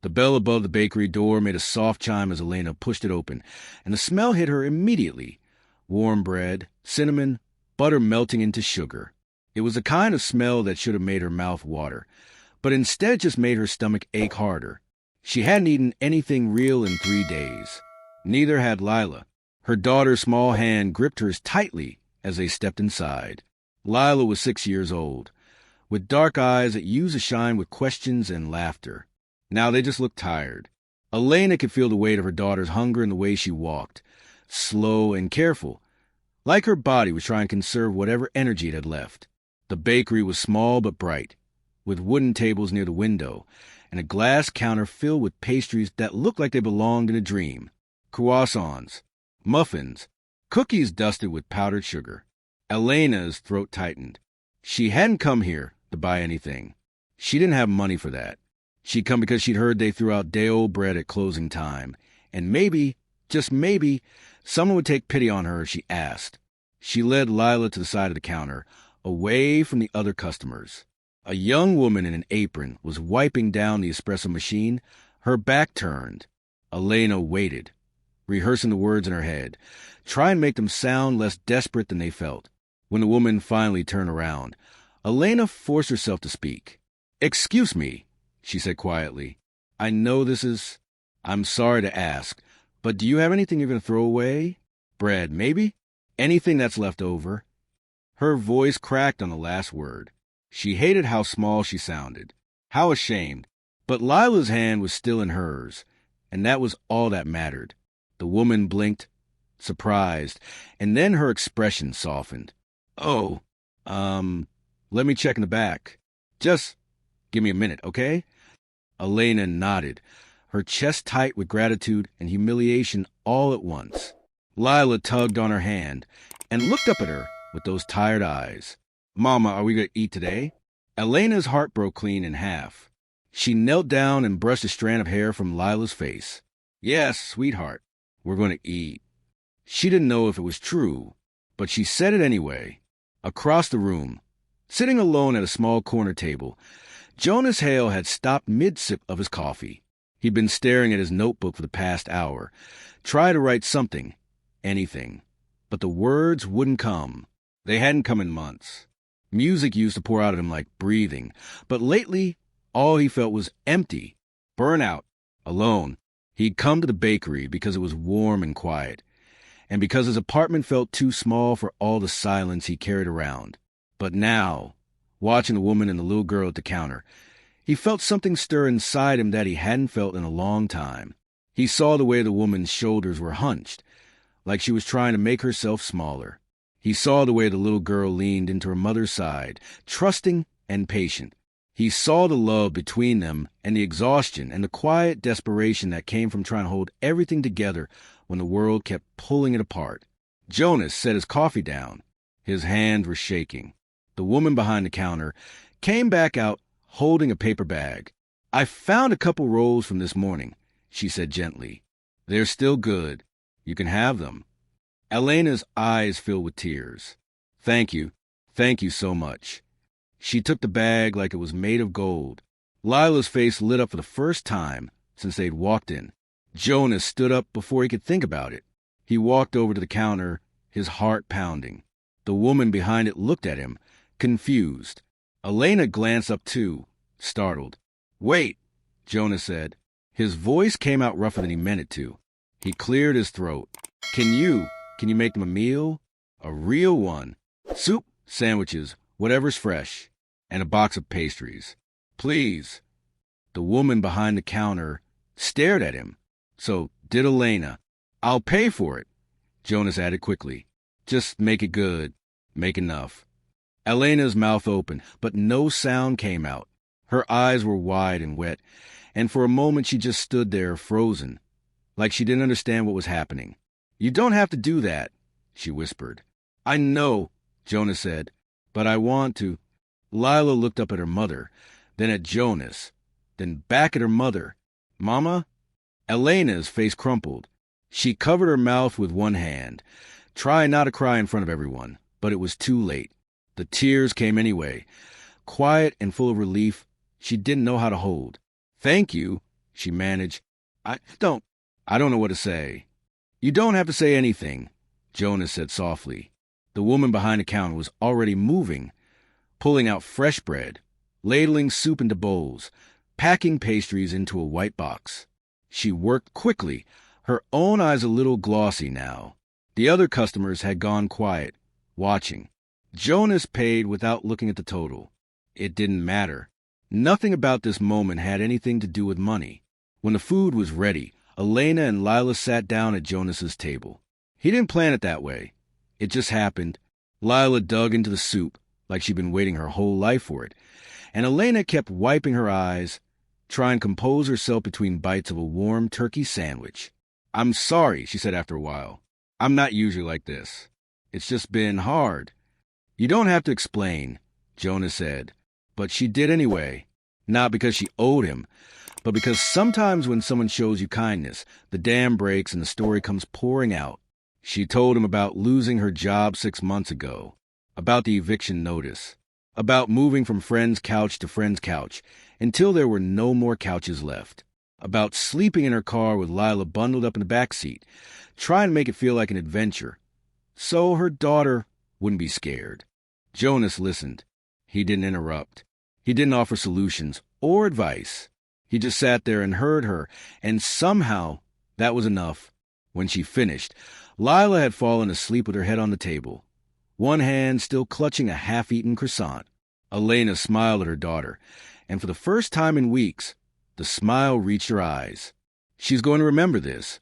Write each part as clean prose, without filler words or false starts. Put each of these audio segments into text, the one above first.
The bell above the bakery door made a soft chime as Elena pushed it open, and the smell hit her immediately. Warm bread, cinnamon, butter melting into sugar. It was the kind of smell that should have made her mouth water, but instead just made her stomach ache harder. She hadn't eaten anything real in 3 days. Neither had Lila. Her daughter's small hand gripped hers tightly as they stepped inside. Lila was 6 years old, with dark eyes that used to shine with questions and laughter. Now they just looked tired. Elena could feel the weight of her daughter's hunger in the way she walked, slow and careful, like her body was trying to conserve whatever energy it had left. The bakery was small but bright, with wooden tables near the window, and a glass counter filled with pastries that looked like they belonged in a dream. Croissants, muffins, cookies dusted with powdered sugar. Elena's throat tightened. She hadn't come here to buy anything. She didn't have money for that. She'd come because she'd heard they threw out day-old bread at closing time, and maybe, just maybe, someone would take pity on her if she asked. She led Lila to the side of the counter, away from the other customers. A young woman in an apron was wiping down the espresso machine, her back turned. Elena waited, rehearsing the words in her head, trying to make them sound less desperate than they felt. When the woman finally turned around, Elena forced herself to speak. "Excuse me," she said quietly. "I know this is... I'm sorry to ask, but do you have anything you're going to throw away? Bread, maybe? Anything that's left over?" Her voice cracked on the last word. She hated how small she sounded, how ashamed. But Lila's hand was still in hers, and that was all that mattered. The woman blinked, surprised, and then her expression softened. "Oh, let me check in the back. Just give me a minute, okay?" Elena nodded, her chest tight with gratitude and humiliation all at once. Lila tugged on her hand and looked up at her with those tired eyes. "Mama, are we going to eat today?" Elena's heart broke clean in half. She knelt down and brushed a strand of hair from Lila's face. "Yes, sweetheart, we're going to eat." She didn't know if it was true, but she said it anyway. Across the room, sitting alone at a small corner table, Jonas Hale had stopped mid-sip of his coffee. He'd been staring at his notebook for the past hour, trying to write something, anything. But the words wouldn't come. They hadn't come in months. Music used to pour out of him like breathing, but lately all he felt was empty, burnout, alone. He'd come to the bakery because it was warm and quiet, and because his apartment felt too small for all the silence he carried around. But now, watching the woman and the little girl at the counter, he felt something stir inside him that he hadn't felt in a long time. He saw the way the woman's shoulders were hunched, like she was trying to make herself smaller. He saw the way the little girl leaned into her mother's side, trusting and patient. He saw the love between them and the exhaustion and the quiet desperation that came from trying to hold everything together when the world kept pulling it apart. Jonas set his coffee down. His hands were shaking. The woman behind the counter came back out holding a paper bag. "I found a couple rolls from this morning," she said gently. "They're still good. You can have them." Elena's eyes filled with tears. Thank you so much." She took the bag like it was made of gold. Lila's face lit up for the first time since they'd walked in. Jonas stood up before he could think about it. He walked over to the counter, his heart pounding. The woman behind it looked at him, confused. Elena glanced up too, startled. "Wait," Jonas said. His voice came out rougher than he meant it to. He cleared his throat. Can you make them a meal? A real one. Soup, sandwiches, whatever's fresh, and a box of pastries. Please." The woman behind the counter stared at him. So did Elena. "I'll pay for it," Jonas added quickly. "Just make it good. Make enough." Elena's mouth opened, but no sound came out. Her eyes were wide and wet, and for a moment she just stood there frozen, like she didn't understand what was happening. "You don't have to do that," she whispered. "I know," Jonas said, "but I want to." Lila looked up at her mother, then at Jonas, then back at her mother. "Mama?" Elena's face crumpled. She covered her mouth with one hand, trying not to cry in front of everyone, but it was too late. The tears came anyway, quiet and full of relief she didn't know how to hold. "Thank you," she managed. I don't know what to say. You don't have to say anything, Jonas said softly. The woman behind the counter was already moving, pulling out fresh bread, ladling soup into bowls, packing pastries into a white box. She worked quickly, her own eyes a little glossy now. The other customers had gone quiet, watching. Jonas paid without looking at the total. It didn't matter. Nothing about this moment had anything to do with money. When the food was ready, Elena and Lila sat down at Jonas's table. He didn't plan it that way. It just happened. Lila dug into the soup like she'd been waiting her whole life for it, and Elena kept wiping her eyes, trying to compose herself between bites of a warm turkey sandwich. "I'm sorry," she said after a while. "I'm not usually like this. It's just been hard." "You don't have to explain," Jonas said, but she did anyway. Not because she owed him, but because sometimes when someone shows you kindness, the dam breaks and the story comes pouring out. She told him about losing her job 6 months ago, about the eviction notice, about moving from friend's couch to friend's couch until there were no more couches left, about sleeping in her car with Lila bundled up in the back seat, trying to make it feel like an adventure, so her daughter wouldn't be scared. Jonas listened. He didn't interrupt. He didn't offer solutions or advice. He just sat there and heard her, and somehow that was enough. When she finished, Lila had fallen asleep with her head on the table, one hand still clutching a half-eaten croissant. Elena smiled at her daughter, and for the first time in weeks, the smile reached her eyes. "She's going to remember this,"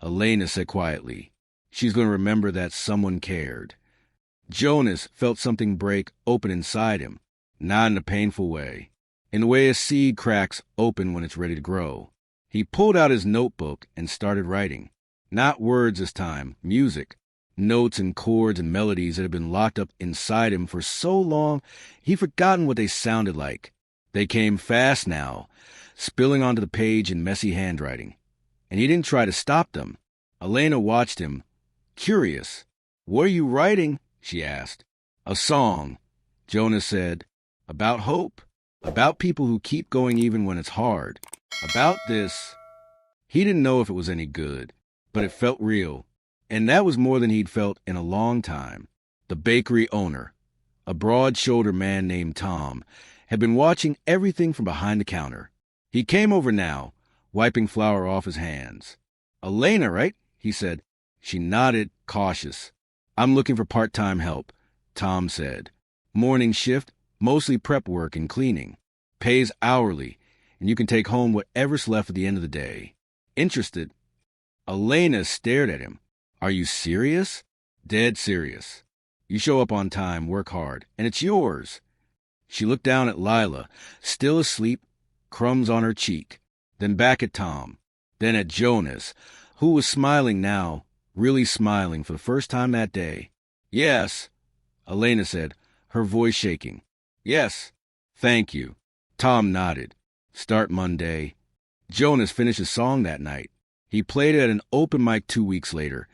Elena said quietly. "She's going to remember that someone cared." Jonas felt something break open inside him, not in a painful way, in the way a seed cracks open when it's ready to grow. He pulled out his notebook and started writing. Not words this time, music. Notes and chords and melodies that had been locked up inside him for so long he'd forgotten what they sounded like. They came fast now, spilling onto the page in messy handwriting. And he didn't try to stop them. Elena watched him, curious. "What are you writing?" she asked. "A song," Jonas said. "About hope. About people who keep going even when it's hard. About this." He didn't know if it was any good, but it felt real. And that was more than he'd felt in a long time. The bakery owner, a broad-shouldered man named Tom, had been watching everything from behind the counter. He came over now, wiping flour off his hands. "Elena, right?" he said. She nodded, cautious. "I'm looking for part-time help," Tom said. "Morning shift, mostly prep work and cleaning. Pays hourly, and you can take home whatever's left at the end of the day. Interested?" Elena stared at him. "Are you serious?" "Dead serious. You show up on time, work hard, and it's yours." She looked down at Lila, still asleep, crumbs on her cheek, then back at Tom, then at Jonas, who was smiling now, really smiling for the first time that day. "Yes," Elena said, her voice shaking. "Yes, thank you." Tom nodded. "Start Monday." Jonas finished his song that night. He played it at an open mic 2 weeks later,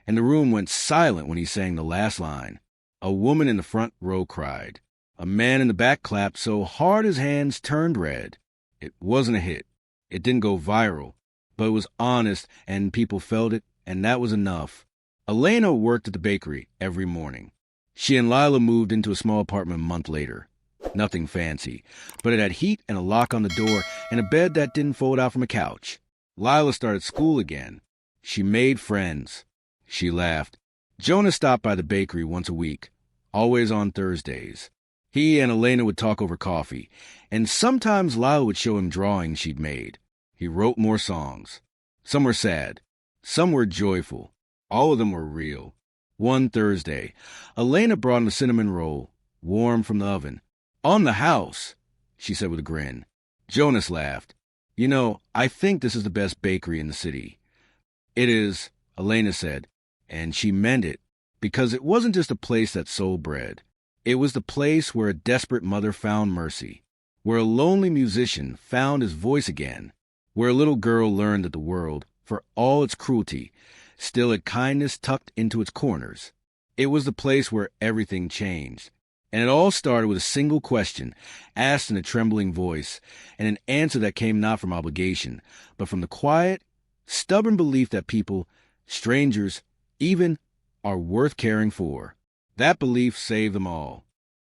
and the room went silent when he sang the last line. A woman in the front row cried. A man in the back clapped so hard his hands turned red. It wasn't a hit. It didn't go viral, but it was honest and people felt it, and that was enough. Elena worked at the bakery every morning. She and Lila moved into a small apartment a month later. Nothing fancy, but it had heat and a lock on the door and a bed that didn't fold out from a couch. Lila started school again. She made friends. She laughed. Jonas stopped by the bakery once a week, always on Thursdays. He and Elena would talk over coffee, and sometimes Lila would show him drawings she'd made. He wrote more songs. Some were sad. Some were joyful. All of them were real. One Thursday, Elena brought him a cinnamon roll, warm from the oven. "On the house," she said with a grin. Jonas laughed. "You know, I think this is the best bakery in the city." "It is," Elena said, and she meant it, because it wasn't just a place that sold bread. It was the place where a desperate mother found mercy, where a lonely musician found his voice again, where a little girl learned that the world, for all its cruelty, still had kindness tucked into its corners. It was the place where everything changed, And it all started with a single question, asked in a trembling voice, and an answer that came not from obligation, but from the quiet, stubborn belief that people, strangers, even, are worth caring for. That belief saved them all.